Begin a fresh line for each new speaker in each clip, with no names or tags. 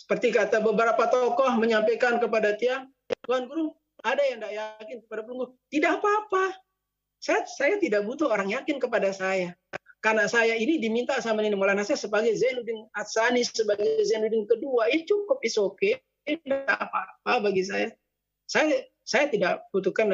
Seperti kata beberapa tokoh menyampaikan kepada Tiang, Tuan Guru, ada yang tidak yakin kepada Guru. Tidak apa-apa. Saya tidak butuh orang yakin kepada saya. Karena saya ini diminta sama Nini Maulana saya sebagai Zainuddin Atsani, sebagai Zainuddin kedua. Cukup, is okay. Tidak apa-apa bagi saya. Saya tidak butuhkan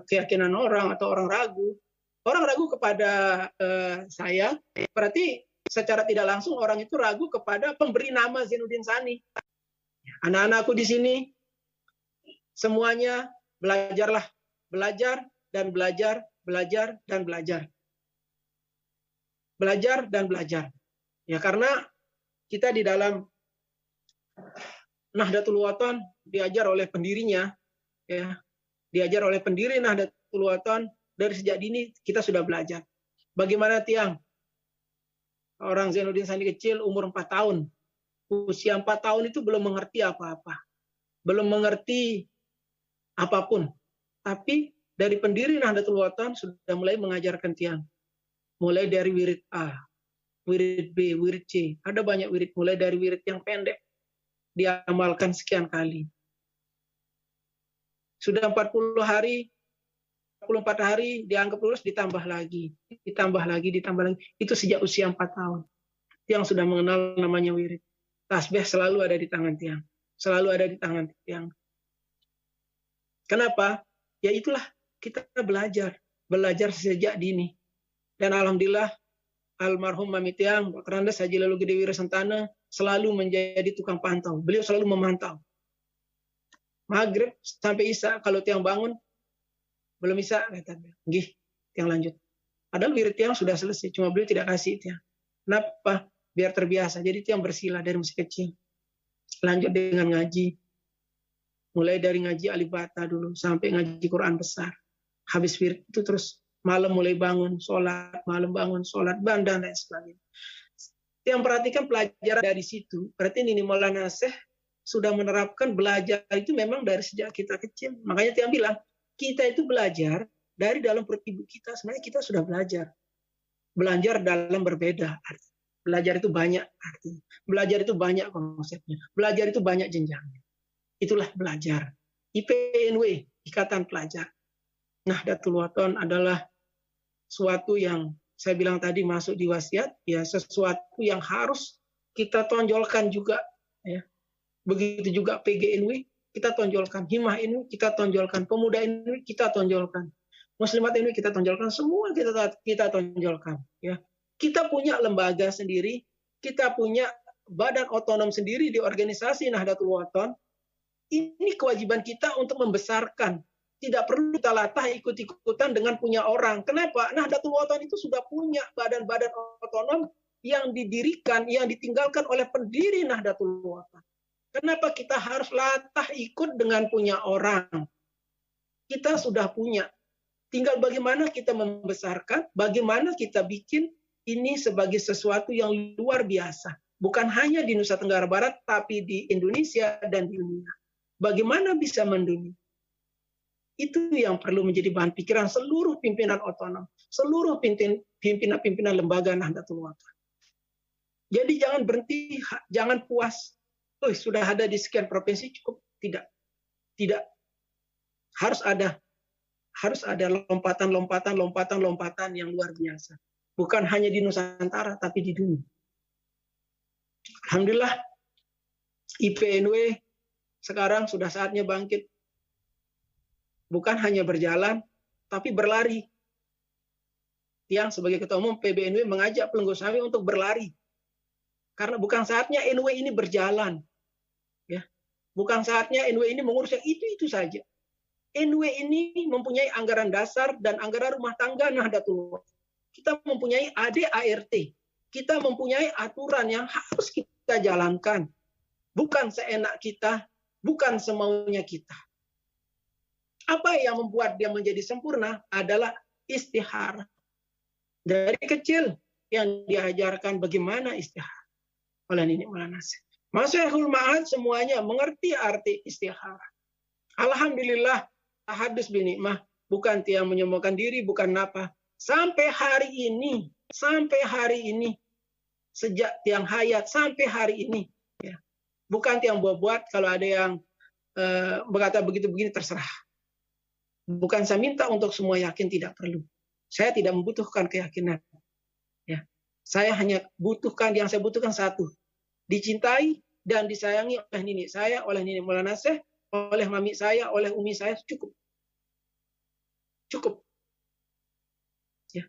keyakinan orang atau orang ragu. Orang ragu kepada saya, berarti secara tidak langsung orang itu ragu kepada pemberi nama Zainuddin Sani. Anak-anakku di sini, semuanya belajarlah. Belajar dan belajar, belajar dan belajar. Belajar dan belajar. Ya, karena kita di dalam Nahdlatul Wathon diajar oleh pendirinya, ya, diajar oleh pendiri Nahdlatul Wathon dari sejak dini kita sudah belajar. Bagaimana Tiang? Orang Zainuddin Sani kecil umur 4 tahun. Usia 4 tahun itu belum mengerti apa-apa. Belum mengerti apapun. Tapi dari pendiri Nahdlatul Wathon sudah mulai mengajarkan Tiang. Mulai dari wirid A, wirid B, wirid C. Ada banyak wirid, mulai dari wirid yang pendek. Diamalkan sekian kali. Sudah 40 hari, 44 hari dianggap lulus, ditambah lagi. Ditambah lagi, ditambah lagi. Itu sejak usia 4 tahun. Tiang sudah mengenal namanya wirid. Tasbih selalu ada di tangan Tiang. Selalu ada di tangan Tiang. Kenapa? Ya itulah, kita belajar. Belajar sejak dini. Dan alhamdulillah, almarhum Mami Tiang, Dr. Andes Haji Lalu Gede Wirasantana, selalu menjadi tukang pantau. Beliau selalu memantau. Maghrib sampai Isya, kalau Tiang bangun, belum Isya, gih, Tiang lanjut. Padahal wirid Tiang sudah selesai, cuma beliau tidak kasih Tiang. Kenapa? Biar terbiasa. Jadi Tiang bersila dari masih kecil. Lanjut dengan ngaji. Mulai dari ngaji Alif Bata dulu, sampai ngaji Quran besar. Habis wirid itu terus malam mulai bangun, sholat, malam bangun, sholat, dan lain sebagainya. Yang perhatikan pelajaran dari situ, berarti Nini Maulana Syekh sudah menerapkan belajar itu memang dari sejak kita kecil. Makanya Tiang bilang, kita itu belajar dari dalam perut ibu kita, sebenarnya kita sudah belajar. Belajar dalam berbeda arti. Belajar itu banyak artinya. Belajar itu banyak konsepnya. Belajar itu banyak jenjangnya. Itulah belajar. IPNW, Ikatan Pelajar. Nahdlatul Wathon adalah suatu yang saya bilang tadi masuk di wasiat, ya sesuatu yang harus kita tonjolkan juga. Ya. Begitu juga PGNW, kita tonjolkan. Himah ini kita tonjolkan. Pemuda ini kita tonjolkan. Muslimat ini kita tonjolkan. Semua kita tonjolkan. Ya. Kita punya lembaga sendiri, kita punya badan otonom sendiri di organisasi Nahdlatul Wathon. Ini kewajiban kita untuk membesarkan. Tidak perlu kita latah ikut-ikutan dengan punya orang. Kenapa? Nahdlatul Wathon itu sudah punya badan-badan otonom yang didirikan, yang ditinggalkan oleh pendiri Nahdlatul Wathon. Kenapa kita harus latah ikut dengan punya orang? Kita sudah punya. Tinggal bagaimana kita membesarkan, bagaimana kita bikin ini sebagai sesuatu yang luar biasa. Bukan hanya di Nusa Tenggara Barat, tapi di Indonesia dan di dunia. Bagaimana bisa mendunia? Itu yang perlu menjadi bahan pikiran seluruh pimpinan otonom, seluruh pimpinan lembaga Nahdlatul Wathon. Jadi jangan berhenti, jangan puas. Oh, sudah ada di sekian provinsi cukup. Tidak. Harus ada lompatan yang luar biasa. Bukan hanya di Nusantara, tapi di dunia. Alhamdulillah, IPNW sekarang sudah saatnya bangkit. Bukan hanya berjalan, tapi berlari. Tiang sebagai ketua umum PBNW mengajak Pelenggosawi untuk berlari. Karena bukan saatnya NW ini berjalan. Ya. Bukan saatnya NW ini mengurus yang itu saja. NW ini mempunyai anggaran dasar dan anggaran rumah tangga Nahdlatul Wathon. Kita mempunyai ADART. Kita mempunyai aturan yang harus kita jalankan. Bukan seenak kita, bukan semaunya kita. Apa yang membuat dia menjadi sempurna adalah istikharah. Dari kecil yang diajarkan bagaimana istikharah oleh Nini Maulana Syekh. Masyaihul Ma'had semuanya mengerti arti istikharah. Alhamdulillah, tahadus binikmah, bukan Tiang menyombongkan diri, bukan apa. Sampai hari ini, sejak Tiang hayat sampai hari ini, ya, Bukan yang buat-buat, kalau ada yang berkata begitu begini terserah. Bukan saya minta untuk semua yakin, tidak perlu. Saya tidak membutuhkan keyakinan. Ya. Saya hanya butuhkan, yang saya butuhkan satu. Dicintai dan disayangi oleh nenek saya, oleh nenek Maulana Syekh, oleh mami saya, oleh umi saya, cukup. Cukup. Ya.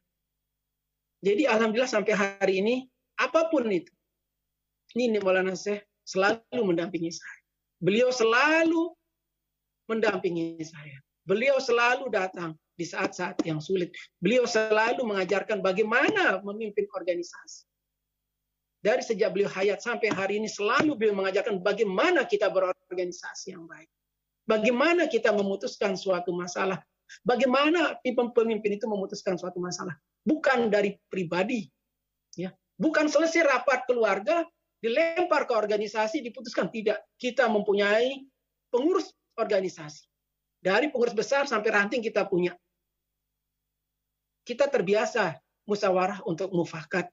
Jadi alhamdulillah sampai hari ini, apapun itu, nenek Maulana Syekh selalu mendampingi saya. Beliau selalu mendampingi saya. Beliau selalu datang di saat-saat yang sulit. Beliau selalu mengajarkan bagaimana memimpin organisasi. Dari sejak beliau hayat sampai hari ini selalu beliau mengajarkan bagaimana kita berorganisasi yang baik. Bagaimana kita memutuskan suatu masalah. Bagaimana pemimpin itu memutuskan suatu masalah. Bukan dari pribadi. Ya. Bukan selesai rapat keluarga, dilempar ke organisasi, diputuskan. Tidak. Kita mempunyai pengurus organisasi. Dari pengurus besar sampai ranting kita punya. Kita terbiasa musyawarah untuk mufakat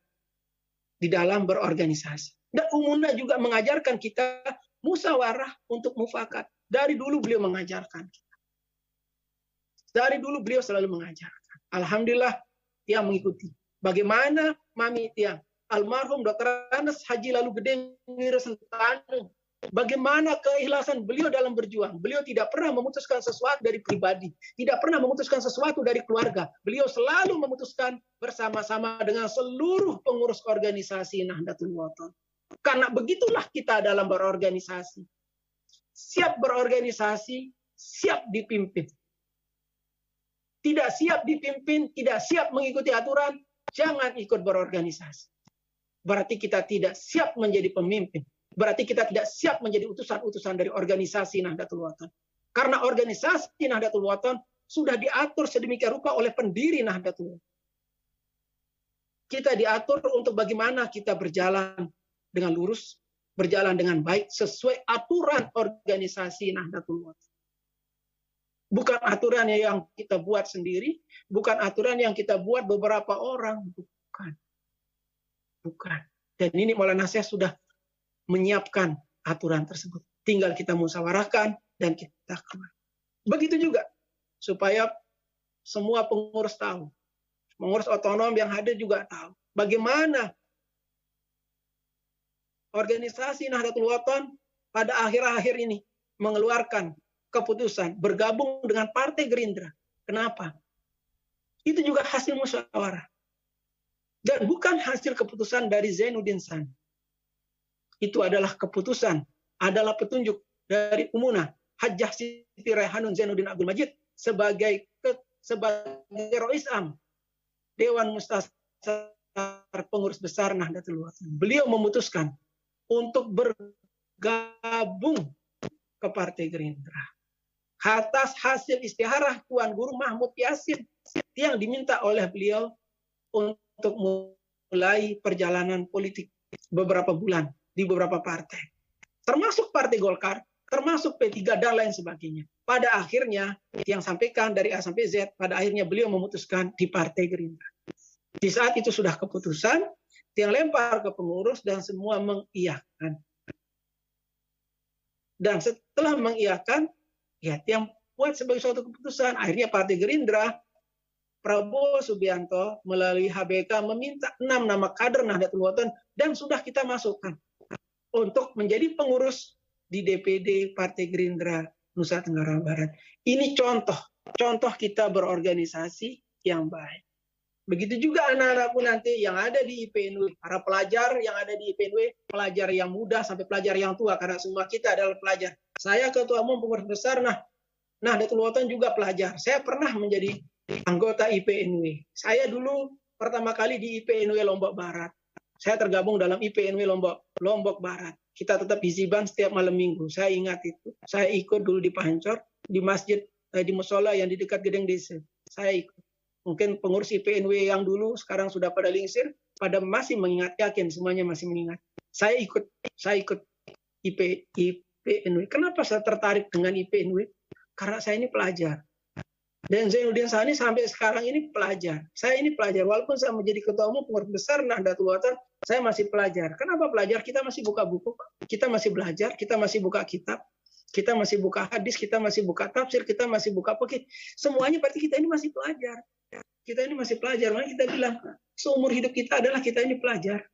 di dalam berorganisasi. Dan umumnya juga mengajarkan kita musyawarah untuk mufakat. Dari dulu beliau mengajarkan kita. Dari dulu beliau selalu mengajarkan. Alhamdulillah yang mengikuti. Bagaimana Mami Tiang, almarhum Dr. Andes Haji Lalu Gede Wirasentanu, bagaimana keikhlasan beliau dalam berjuang. Beliau tidak pernah memutuskan sesuatu dari pribadi, tidak pernah memutuskan sesuatu dari keluarga. Beliau selalu memutuskan bersama-sama dengan seluruh pengurus organisasi Nahdlatul Wathon. Karena begitulah kita dalam berorganisasi. Siap berorganisasi, siap dipimpin. Tidak siap dipimpin, tidak siap mengikuti aturan, jangan ikut berorganisasi. Berarti kita tidak siap menjadi pemimpin. Berarti kita tidak siap menjadi utusan-utusan dari organisasi Nahdlatul Wathon. Karena organisasi Nahdlatul Wathon sudah diatur sedemikian rupa oleh pendiri Nahdlatul Wathon. Kita diatur untuk bagaimana kita berjalan dengan lurus, berjalan dengan baik, sesuai aturan organisasi Nahdlatul Wathon. Bukan aturan yang kita buat sendiri, bukan aturan yang kita buat beberapa orang. Bukan. Bukan. Dan ini Maulana Syekh sudah menyiapkan aturan tersebut. Tinggal kita musyawarahkan dan kita keluar. Begitu juga supaya semua pengurus tahu. Pengurus otonom yang ada juga tahu. Bagaimana organisasi Nahdlatul Wathon pada akhir-akhir ini mengeluarkan keputusan bergabung dengan Partai Gerindra. Kenapa? Itu juga hasil musyawarah. Dan bukan hasil keputusan dari Zainuddin San. Itu adalah keputusan, adalah petunjuk dari Umuna Hajjah Siti Raihanun Zainuddin Abdul Majid sebagai Rois Am Dewan Mustasyar Pengurus Besar Nahdlatul Wathon. Beliau memutuskan untuk bergabung ke Partai Gerindra. Atas hasil istiharah Tuan Guru Mahmud Yasin yang diminta oleh beliau untuk mulai perjalanan politik beberapa bulan di beberapa partai. Termasuk Partai Golkar, termasuk P3 dan lain sebagainya. Pada akhirnya yang sampaikan dari A sampai Z, pada akhirnya beliau memutuskan di Partai Gerindra. Di saat itu sudah keputusan, yang lempar ke pengurus dan semua mengiyakan. Dan setelah mengiyakan, ya yang buat sebagai suatu keputusan. Akhirnya Partai Gerindra, Prabowo Subianto melalui HBK meminta 6 nama kader Nahdlatul Wathon dan sudah kita masukkan untuk menjadi pengurus di DPD Partai Gerindra Nusa Tenggara Barat. Ini contoh kita berorganisasi yang baik. Begitu juga anak-anakku nanti yang ada di IPNW, para pelajar yang ada di IPNW, pelajar yang muda sampai pelajar yang tua, karena semua kita adalah pelajar. Saya ketua umum pengurus besar, Nahdlatul Wathon juga pelajar. Saya pernah menjadi anggota IPNW. Saya dulu pertama kali di IPNW Lombok Barat. Saya tergabung dalam IPNW Lombok Barat. Kita tetap di Ziban setiap malam minggu. Saya ingat itu. Saya ikut dulu di Pancor, di masjid, di musola yang di dekat Gedeng Desa. Saya ikut. Mungkin pengurus IPNW yang dulu sekarang sudah pada lingsir, pada masih mengingat, yakin semuanya masih mengingat. Saya ikut IPNW. Kenapa saya tertarik dengan IPNW? Karena saya ini pelajar. Dan Zainuddin Sani sampai sekarang ini pelajar. Saya ini pelajar, walaupun saya menjadi ketua umum pengurus besar Nahdlatul Ulama, saya masih pelajar. Kenapa pelajar? Kita masih buka buku, kita masih belajar, kita masih buka kitab, kita masih buka hadis, kita masih buka tafsir, kita masih buka fikih. Semuanya berarti kita ini masih pelajar. Kita ini masih pelajar. Makanya kita bilang, seumur hidup kita adalah kita ini pelajar.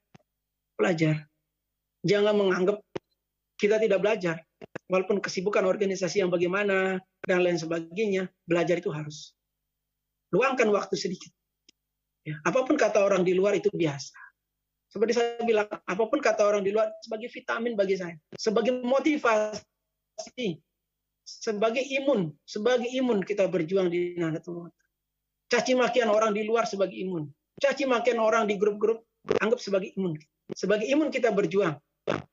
Pelajar. Jangan menganggap kita tidak belajar. Walaupun kesibukan organisasi yang bagaimana dan lain sebagainya, belajar itu harus. Luangkan waktu sedikit. Ya, apapun kata orang di luar itu biasa. Seperti saya bilang, apapun kata orang di luar sebagai vitamin bagi saya, sebagai motivasi, sebagai imun kita berjuang di Nahdlatul Ulama. Caci makian orang di luar sebagai imun. Caci makian orang di grup-grup anggap sebagai imun. Sebagai imun kita berjuang.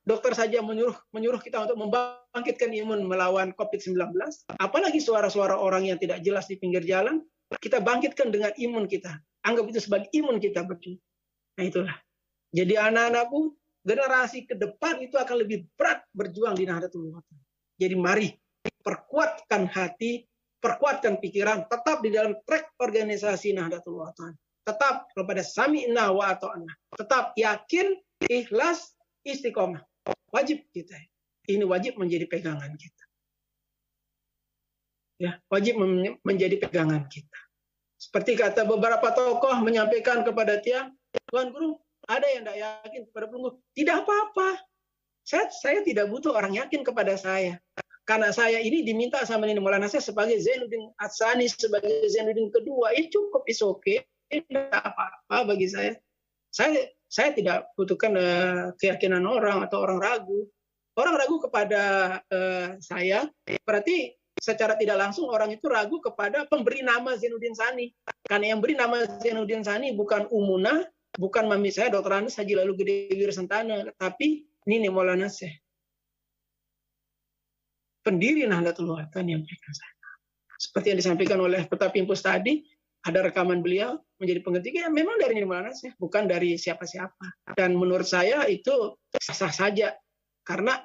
Dokter saja menyuruh kita untuk membangkitkan imun melawan COVID-19. Apalagi suara-suara orang yang tidak jelas di pinggir jalan, kita bangkitkan dengan imun kita. Anggap itu sebagai imun kita berjuang. Nah itulah. Jadi anak-anakku, generasi ke depan itu akan lebih berat berjuang di Nahdlatul Ulama. Jadi mari perkuatkan hati, perkuatkan pikiran, tetap di dalam trek organisasi Nahdlatul Ulama. Tetap kepada sami'na wa ata'na. Tetap yakin, ikhlas, istiqomah. Wajib kita. Ini wajib menjadi pegangan kita. Ya, wajib menjadi pegangan kita. Seperti kata beberapa tokoh menyampaikan kepada tiang, Tuan Guru, ada yang tidak yakin kepada Guru. Tidak apa-apa. Saya tidak butuh orang yakin kepada saya. Karena saya ini diminta sama Nini Maulana saya sebagai Zainuddin Atsani, sebagai Zainuddin kedua. Cukup, is okay. Tidak apa-apa bagi saya. Saya tidak butuhkan keyakinan orang atau orang ragu. Orang ragu kepada saya, berarti secara tidak langsung orang itu ragu kepada pemberi nama Zainuddin Sani. Karena yang beri nama Zainuddin Sani bukan Umuna, bukan mami saya, Dr. Andes Haji Lalu Gede Wirsentana, tapi Nini Maulana Syekh. Pendiri Nahdlatul Ulama yang berikan saya. Seperti yang disampaikan oleh Ketua Pimpus tadi, ada rekaman beliau menjadi pengetik, ya memang dari Nini Maulana Syekh, bukan dari siapa-siapa. Dan menurut saya itu sah-sah saja, karena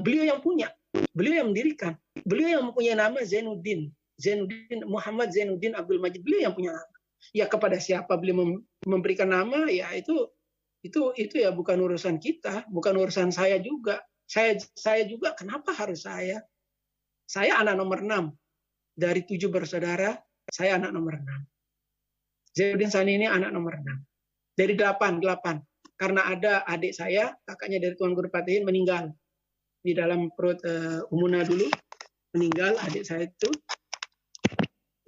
beliau yang punya, beliau yang mendirikan, beliau yang mempunyai nama Zainuddin Muhammad Zainuddin Abdul Majid, beliau yang punya nama. Ya kepada siapa beliau memberikan nama, ya itu ya bukan urusan kita, bukan urusan saya juga. Saya juga, kenapa harus saya? Saya anak nomor 6 dari 7 bersaudara, saya anak nomor 6. Zainuddin Sani ini anak nomor 6. Dari 8. Karena ada adik saya, kakaknya dari Tuan Guru Patihin, meninggal. Di dalam perut Umuna dulu. Meninggal adik saya itu.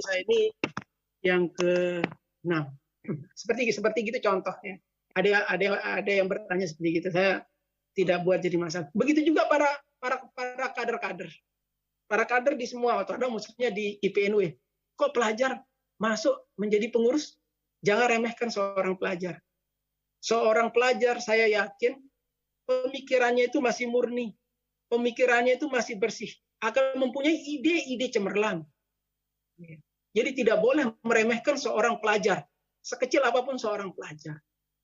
Saya ini yang ke-6. Seperti gitu contohnya. Ada yang bertanya seperti gitu. Saya tidak buat jadi masalah. Begitu juga para kader-kader. Para kader di semua, atau ada maksudnya di IPNW. Kok pelajar masuk menjadi pengurus? Jangan remehkan seorang pelajar. Seorang pelajar saya yakin pemikirannya itu masih murni. Pemikirannya itu masih bersih. Akan mempunyai ide-ide cemerlang. Jadi tidak boleh meremehkan seorang pelajar. Sekecil apapun seorang pelajar.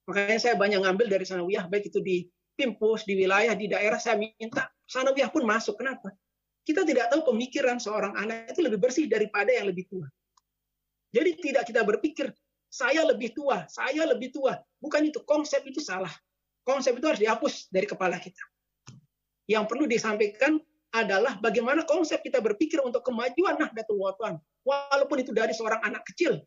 Makanya saya banyak ngambil dari sanawiyah, baik itu di Pimpus, di wilayah, di daerah, saya minta sanawiyah pun masuk. Kenapa? Kita tidak tahu pemikiran seorang anak itu lebih bersih daripada yang lebih tua. Jadi tidak kita berpikir, saya lebih tua. Bukan itu, konsep itu salah. Konsep itu harus dihapus dari kepala kita. Yang perlu disampaikan adalah bagaimana konsep kita berpikir untuk kemajuan Nahdlatul Ulama. Walaupun itu dari seorang anak kecil.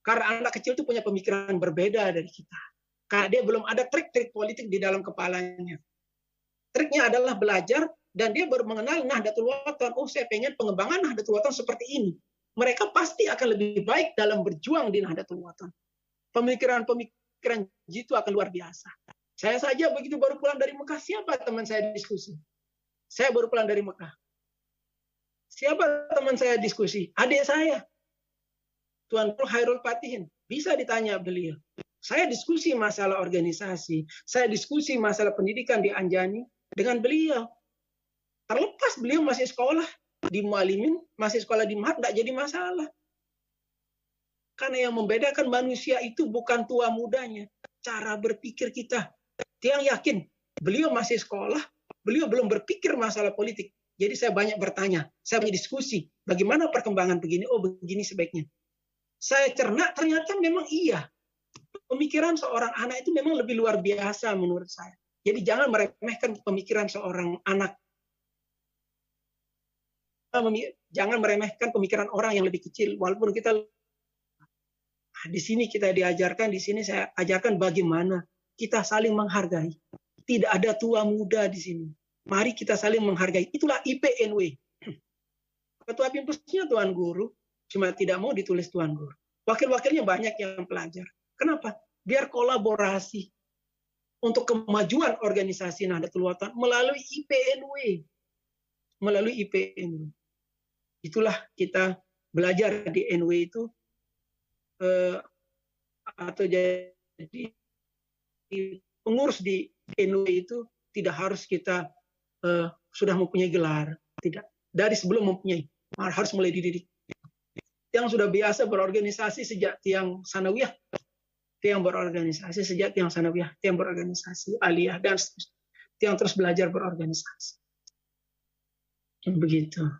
Karena anak kecil itu punya pemikiran berbeda dari kita. Karena dia belum ada trik-trik politik di dalam kepalanya. Triknya adalah belajar, dan dia baru mengenal Nahdlatul Ulama. Oh, saya pengen pengembangan Nahdlatul Ulama seperti ini. Mereka pasti akan lebih baik dalam berjuang di Nahdlatul Ulama. Pemikiran itu akan luar biasa. Saya saja begitu baru pulang dari Mekah, siapa teman saya diskusi? Saya baru pulang dari Mekah. Siapa teman saya diskusi? Adik saya. Tuan Guru Hairul Patihin. Bisa ditanya beliau. Saya diskusi masalah organisasi. Saya diskusi masalah pendidikan di Anjani dengan beliau. Terlepas beliau masih sekolah di Mualimin, masih sekolah di Mahat, tidak jadi masalah. Karena yang membedakan manusia itu bukan tua mudanya. Cara berpikir kita. Yang yakin, beliau masih sekolah, beliau belum berpikir masalah politik. Jadi saya banyak bertanya, saya banyak diskusi, bagaimana perkembangan begini, oh begini sebaiknya. Saya cerna, ternyata memang iya. Pemikiran seorang anak itu memang lebih luar biasa menurut saya. Jadi jangan meremehkan pemikiran seorang anak. Jangan meremehkan pemikiran orang yang lebih kecil. Walaupun kita di sini kita diajarkan, di sini saya ajarkan bagaimana kita saling menghargai. Tidak ada tua muda di sini. Mari kita saling menghargai. Itulah IPNW. Ketua Pimpusnya Tuan Guru, cuma tidak mau ditulis Tuan Guru. Wakil-wakilnya banyak yang pelajar. Kenapa? Biar kolaborasi untuk kemajuan organisasi Nahdlatul Ulama melalui IPNW. Melalui IPNW. Itulah kita belajar di NW itu, atau jadi pengurus di NW itu tidak harus kita sudah mempunyai gelar. Tidak. Dari sebelum mempunyai, harus mulai dididik. Yang sudah biasa berorganisasi sejak tiang sanawiyah, tiang berorganisasi sejak tiang sanawiyah, tiang berorganisasi aliyah, dan tiang terus belajar berorganisasi. Begitu.